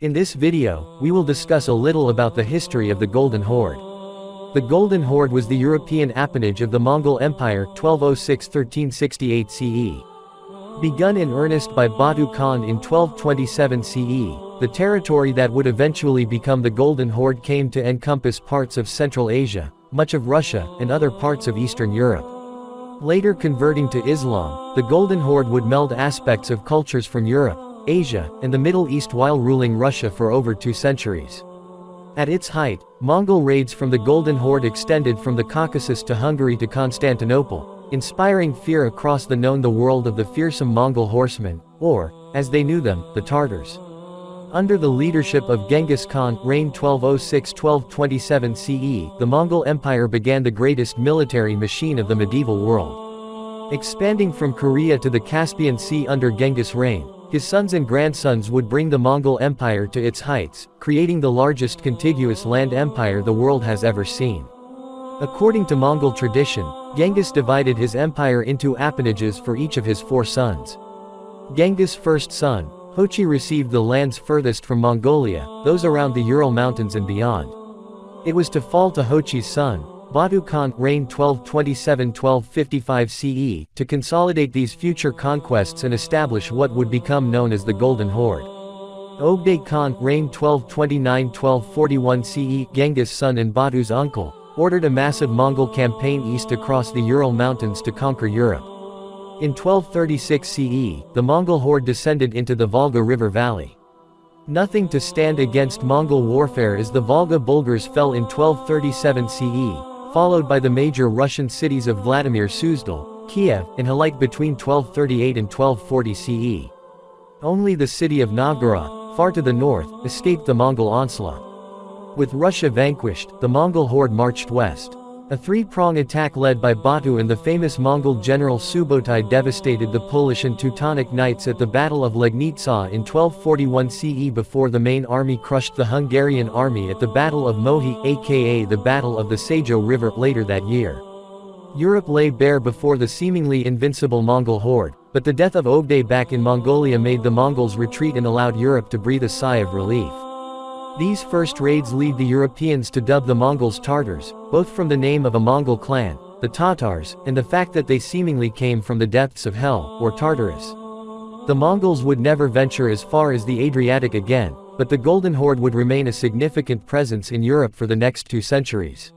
In this video, we will discuss a little about the history of the Golden Horde. The Golden Horde was the European appanage of the Mongol Empire 1206–1368 CE. Begun in earnest by Batu Khan in 1227 CE, the territory that would eventually become the Golden Horde came to encompass parts of Central Asia, much of Russia, and other parts of Eastern Europe. Later converting to Islam, the Golden Horde would meld aspects of cultures from Europe, Asia, and the Middle East while ruling Russia for over 2 centuries. At its height, Mongol raids from the Golden Horde extended from the Caucasus to Hungary to Constantinople, inspiring fear across the world of the fearsome Mongol horsemen, or, as they knew them, the Tartars. Under the leadership of Genghis Khan, reigned 1206–1227 CE, the Mongol Empire began the greatest military machine of the medieval world. Expanding from Korea to the Caspian Sea under Genghis' reign, his sons and grandsons would bring the Mongol Empire to its heights, creating the largest contiguous land empire the world has ever seen. According to Mongol tradition, Genghis divided his empire into appanages for each of his 4 sons. Genghis' first son, Hochi, received the lands furthest from Mongolia, those around the Ural Mountains and beyond. It was to fall to Hochi's son, Batu Khan, reigned 1227–1255 CE, to consolidate these future conquests and establish what would become known as the Golden Horde. Ogday Khan, reigned 1229–1241 CE, Genghis' son and Batu's uncle, ordered a massive Mongol campaign east across the Ural Mountains to conquer Europe. In 1236 CE, the Mongol horde descended into the Volga River valley. Nothing to stand against Mongol warfare as the Volga Bulgars fell in 1237 CE, followed by the major Russian cities of Vladimir Suzdal, Kiev, and Halych between 1238 and 1240 CE. Only the city of Novgorod, far to the north, escaped the Mongol onslaught. With Russia vanquished, the Mongol horde marched west. A 3-prong attack led by Batu and the famous Mongol general Subotai devastated the Polish and Teutonic Knights at the Battle of Legnica in 1241 CE before the main army crushed the Hungarian army at the Battle of Mohi, aka the Battle of the Sajo River, later that year. Europe lay bare before the seemingly invincible Mongol horde, but the death of Ogday back in Mongolia made the Mongols retreat and allowed Europe to breathe a sigh of relief. These first raids lead the Europeans to dub the Mongols Tartars, both from the name of a Mongol clan, the Tatars, and the fact that they seemingly came from the depths of hell, or Tartarus. The Mongols would never venture as far as the Adriatic again, but the Golden Horde would remain a significant presence in Europe for the next 2 centuries.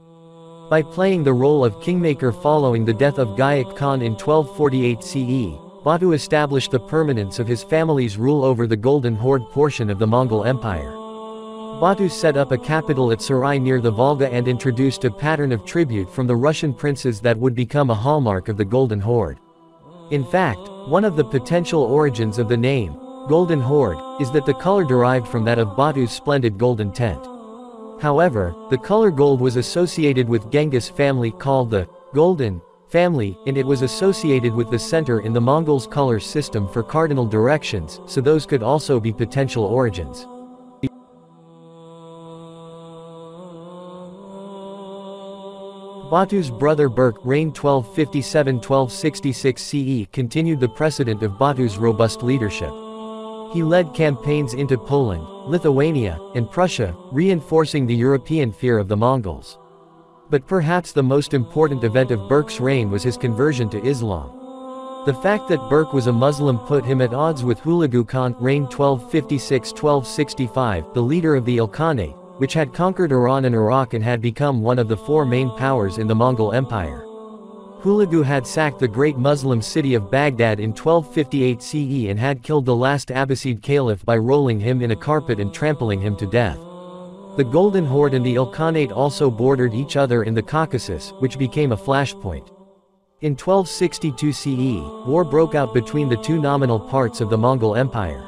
By playing the role of kingmaker following the death of Gayik Khan in 1248 CE, Batu established the permanence of his family's rule over the Golden Horde portion of the Mongol Empire. Batu set up a capital at Sarai near the Volga and introduced a pattern of tribute from the Russian princes that would become a hallmark of the Golden Horde. In fact, one of the potential origins of the name, Golden Horde, is that the color derived from that of Batu's splendid golden tent. However, the color gold was associated with Genghis' family called the Golden family, and it was associated with the center in the Mongols' color system for cardinal directions, so those could also be potential origins. Batu's brother Berk, reigned 1257–1266 CE, continued the precedent of Batu's robust leadership. He led campaigns into Poland, Lithuania, and Prussia, reinforcing the European fear of the Mongols. But perhaps the most important event of Berk's reign was his conversion to Islam. The fact that Berk was a Muslim put him at odds with Hulagu Khan, reigned 1256–1265, the leader of the Ilkhanate, which had conquered Iran and Iraq and had become one of the 4 main powers in the Mongol Empire. Hulagu had sacked the great Muslim city of Baghdad in 1258 CE and had killed the last Abbasid caliph by rolling him in a carpet and trampling him to death. The Golden Horde and the Ilkhanate also bordered each other in the Caucasus, which became a flashpoint. In 1262 CE, war broke out between the 2 nominal parts of the Mongol Empire.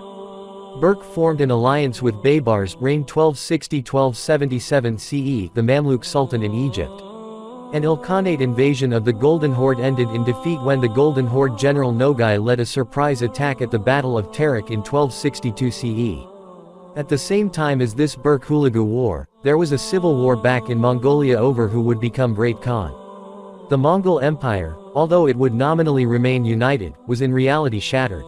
Berk formed an alliance with Baybars, reigned 1260–1277 CE, the Mamluk Sultan in Egypt. An Ilkhanate invasion of the Golden Horde ended in defeat when the Golden Horde general Nogai led a surprise attack at the Battle of Terek in 1262 CE. At the same time as this Berk-Hulagu war, there was a civil war back in Mongolia over who would become Great Khan. The Mongol Empire, although it would nominally remain united, was in reality shattered.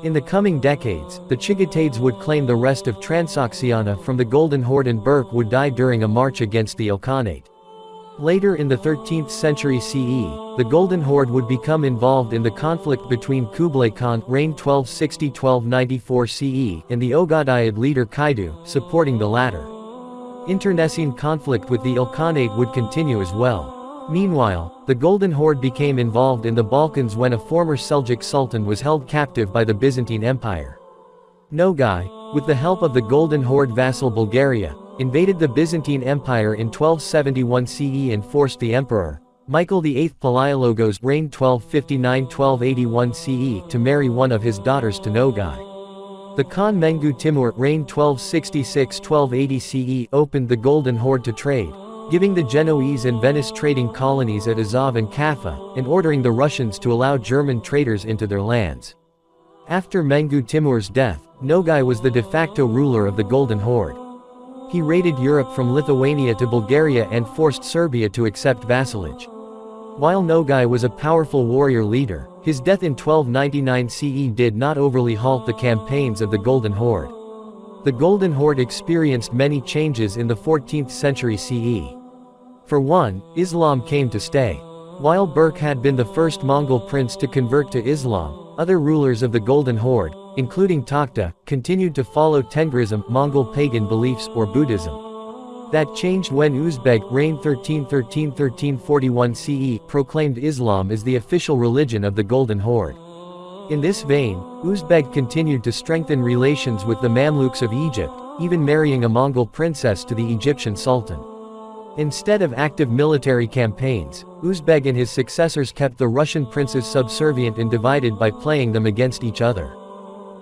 In the coming decades, the Chagatads would claim the rest of Transoxiana from the Golden Horde, and Berke would die during a march against the Ilkhanate. Later in the 13th century CE, the Golden Horde would become involved in the conflict between Kublai Khan (reigned 1260–1294 CE) and the Ogaidid leader Kaidu, supporting the latter. Internecine conflict with the Ilkhanate would continue as well. Meanwhile, the Golden Horde became involved in the Balkans when a former Seljuk sultan was held captive by the Byzantine Empire. Nogai, with the help of the Golden Horde vassal Bulgaria, invaded the Byzantine Empire in 1271 CE and forced the emperor, Michael VIII Palaiologos (reigned 1259–1281 CE) to marry one of his daughters to Nogai. The Khan Mengu Timur (reigned 1266–1280 CE) opened the Golden Horde to trade, giving the Genoese and Venice trading colonies at Azov and Kaffa, and ordering the Russians to allow German traders into their lands. After Mengu Timur's death, Nogai was the de facto ruler of the Golden Horde. He raided Europe from Lithuania to Bulgaria and forced Serbia to accept vassalage. While Nogai was a powerful warrior leader, his death in 1299 CE did not overly halt the campaigns of the Golden Horde. The Golden Horde experienced many changes in the 14th century CE. For one, Islam came to stay. While Berke had been the first Mongol prince to convert to Islam, other rulers of the Golden Horde, including Takhta, continued to follow Tengrism, Mongol pagan beliefs, or Buddhism. That changed when Uzbeg, reigned 1313–1341 CE, proclaimed Islam as the official religion of the Golden Horde. In this vein, Uzbeg continued to strengthen relations with the Mamluks of Egypt, even marrying a Mongol princess to the Egyptian sultan. Instead of active military campaigns, Uzbeg and his successors kept the Russian princes subservient and divided by playing them against each other.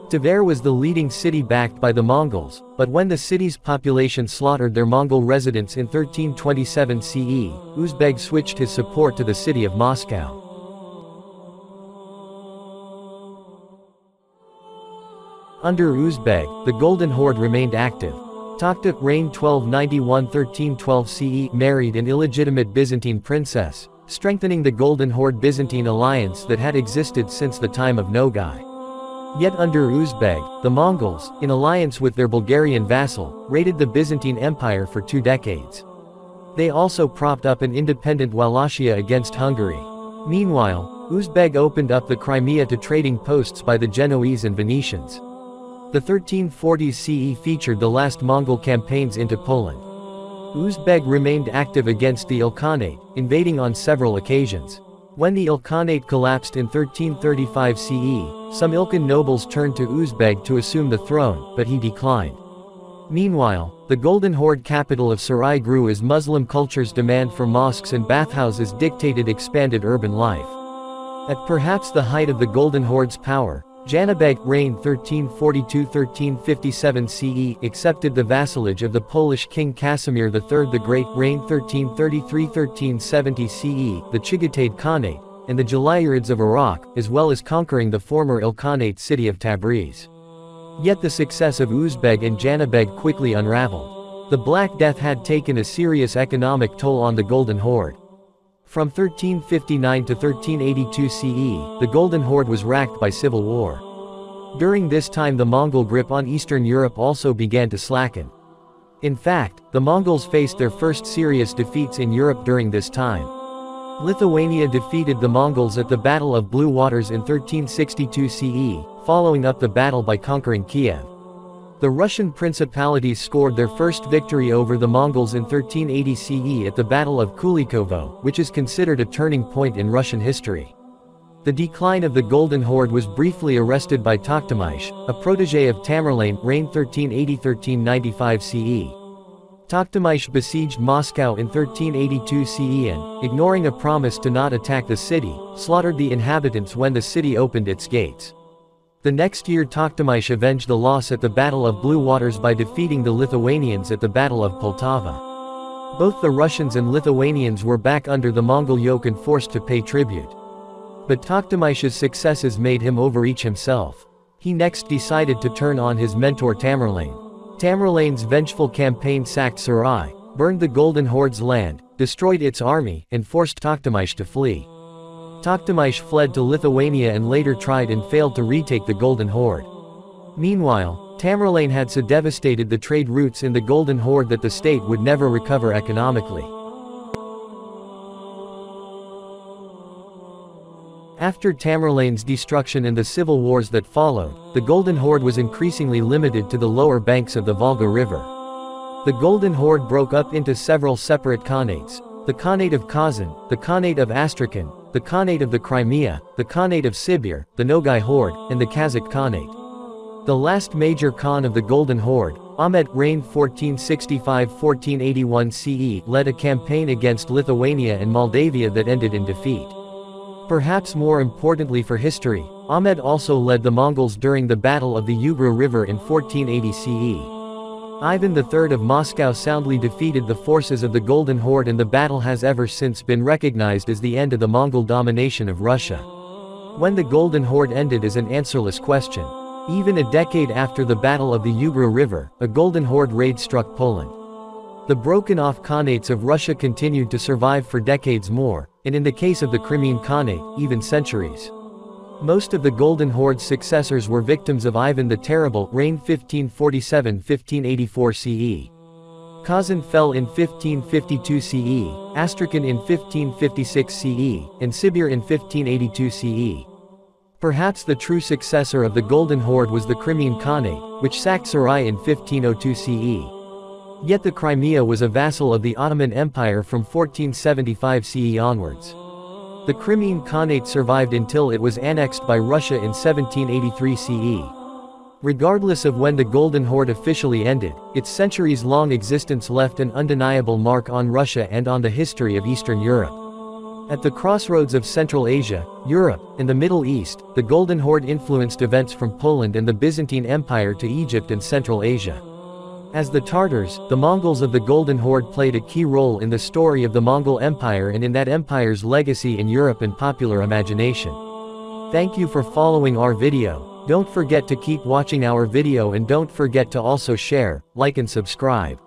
Tver was the leading city backed by the Mongols, but when the city's population slaughtered their Mongol residents in 1327 CE, Uzbeg switched his support to the city of Moscow. Under Uzbeg, the Golden Horde remained active. Takhta, reigned 1291–1312 CE, married an illegitimate Byzantine princess, strengthening the Golden Horde-Byzantine alliance that had existed since the time of Nogai. Yet under Uzbeg, the Mongols, in alliance with their Bulgarian vassal, raided the Byzantine Empire for 2 decades. They also propped up an independent Wallachia against Hungary. Meanwhile, Uzbeg opened up the Crimea to trading posts by the Genoese and Venetians. The 1340s CE featured the last Mongol campaigns into Poland. Uzbeg remained active against the Ilkhanate, invading on several occasions. When the Ilkhanate collapsed in 1335 CE, some Ilkhan nobles turned to Uzbeg to assume the throne, but he declined. Meanwhile, the Golden Horde capital of Sarai grew as Muslim culture's demand for mosques and bathhouses dictated expanded urban life. At perhaps the height of the Golden Horde's power, Janibeg, reigned 1342–1357 CE, accepted the vassalage of the Polish king Casimir III the Great, reigned 1333–1370 CE, the Chagatai Khanate, and the Jalayirids of Iraq, as well as conquering the former Ilkhanate city of Tabriz. Yet the success of Uzbeg and Janibeg quickly unraveled. The Black Death had taken a serious economic toll on the Golden Horde. From 1359 to 1382 CE, the Golden Horde was racked by civil war. During this time the Mongol grip on Eastern Europe also began to slacken. In fact, the Mongols faced their first serious defeats in Europe during this time. Lithuania defeated the Mongols at the Battle of Blue Waters in 1362 CE, following up the battle by conquering Kiev. The Russian principalities scored their first victory over the Mongols in 1380 CE at the Battle of Kulikovo, which is considered a turning point in Russian history. The decline of the Golden Horde was briefly arrested by Tokhtamysh, a protégé of Tamerlane, reigned 1380–1395 CE. Tokhtamysh besieged Moscow in 1382 CE and, ignoring a promise to not attack the city, slaughtered the inhabitants when the city opened its gates. The next year Tokhtamysh avenged the loss at the Battle of Blue Waters by defeating the Lithuanians at the Battle of Poltava. Both the Russians and Lithuanians were back under the Mongol yoke and forced to pay tribute. But Tokhtamysh's successes made him overreach himself. He next decided to turn on his mentor Tamerlane. Tamerlane's vengeful campaign sacked Sarai, burned the Golden Horde's land, destroyed its army, and forced Tokhtamysh to flee. Tokhtamysh fled to Lithuania and later tried and failed to retake the Golden Horde. Meanwhile, Tamerlane had so devastated the trade routes in the Golden Horde that the state would never recover economically. After Tamerlane's destruction and the civil wars that followed, the Golden Horde was increasingly limited to the lower banks of the Volga River. The Golden Horde broke up into several separate khanates: the Khanate of Kazan, the Khanate of Astrakhan, the Khanate of the Crimea, the Khanate of Sibir, the Nogai Horde, and the Kazakh Khanate. The last major Khan of the Golden Horde, Ahmed, reigned 1465–1481 CE, led a campaign against Lithuania and Moldavia that ended in defeat. Perhaps more importantly for history, Ahmed also led the Mongols during the Battle of the Ugra River in 1480 CE. Ivan III of Moscow soundly defeated the forces of the Golden Horde, and the battle has ever since been recognized as the end of the Mongol domination of Russia. When the Golden Horde ended is an answerless question. Even a decade after the Battle of the Ugra River, a Golden Horde raid struck Poland. The broken-off khanates of Russia continued to survive for decades more, and in the case of the Crimean Khanate, even centuries. Most of the Golden Horde's successors were victims of Ivan the Terrible, reigned 1547–1584 CE. Kazan fell in 1552 CE, Astrakhan in 1556 CE, and Sibir in 1582 CE. Perhaps the true successor of the Golden Horde was the Crimean Khanate, which sacked Sarai in 1502 CE. Yet the Crimea was a vassal of the Ottoman Empire from 1475 CE onwards. The Crimean Khanate survived until it was annexed by Russia in 1783 CE. Regardless of when the Golden Horde officially ended, its centuries-long existence left an undeniable mark on Russia and on the history of Eastern Europe. At the crossroads of Central Asia, Europe, and the Middle East, the Golden Horde influenced events from Poland and the Byzantine Empire to Egypt and Central Asia. As the Tatars, the Mongols of the Golden Horde played a key role in the story of the Mongol Empire and in that empire's legacy in Europe and popular imagination. Thank you for following our video. Don't forget to keep watching our video and don't forget to also share, like and subscribe.